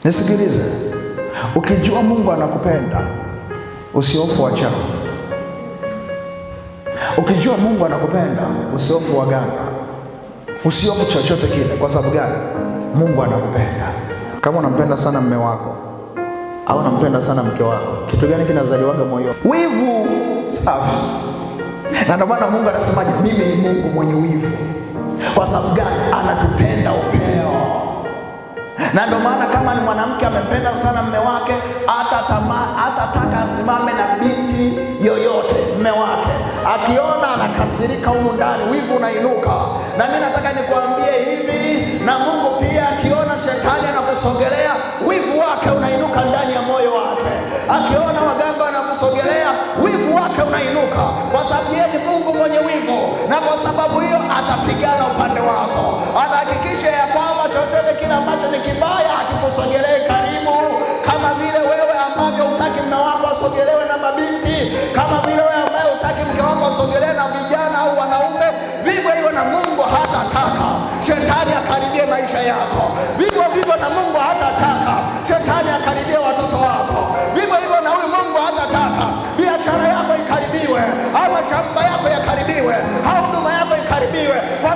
Nisikilize, ukijua Mungu anakupenda usihofu wachawi. Ukijua Mungu anakupenda usihofu waganga, usihofu chochote kile. Kwa sababu gani? Mungu anakupenda. Kama unampenda sana mume wako au unampenda sana mke wako, kitu gani kinazaliwaga moyo? Wivu. Safi. Na ndio maana Mungu anasemaje? Mimi ni Mungu mwenye wivu. Kwa sababu gani? Anatupenda upeo. Na ndio maana kama ni mwanamke amempenda sana mume wake, hatataka asimame na binti yoyote. Mume wake akiona anakasirika humu ndani, wivu unainuka. Na mimi nataka nikwambie hivi, na Mungu pia akiona shetani anakusogelea, wivu wake unainuka ndani ya moyo wake. Akiona waganga wanakusogelea, wivu wake unainuka, kwa sababu yeye ni Mungu mwenye wivu. Na kwa sababu hiyo atapigana upande wako, atahakikisha ya kwamba chochote kile ambacho ni kibaya akikusogelee karibu. Kama vile wewe ambavyo hutaki mume wako asogelewe na mabinti, kama vile wewe ambaye hutaki mke wako asogelewe na vijana au wanaume, vivyo hivyo na Mungu hatataka shetani akaribie maisha yako. Vivyo hivyo na Mungu hatataka shetani akaribie watoto wako. Vivyo hivyo na huyu Mungu hatataka biashara yako ikaribiwe, au mashamba yako yakaribiwe, au huduma yako ikaribiwe. Kwa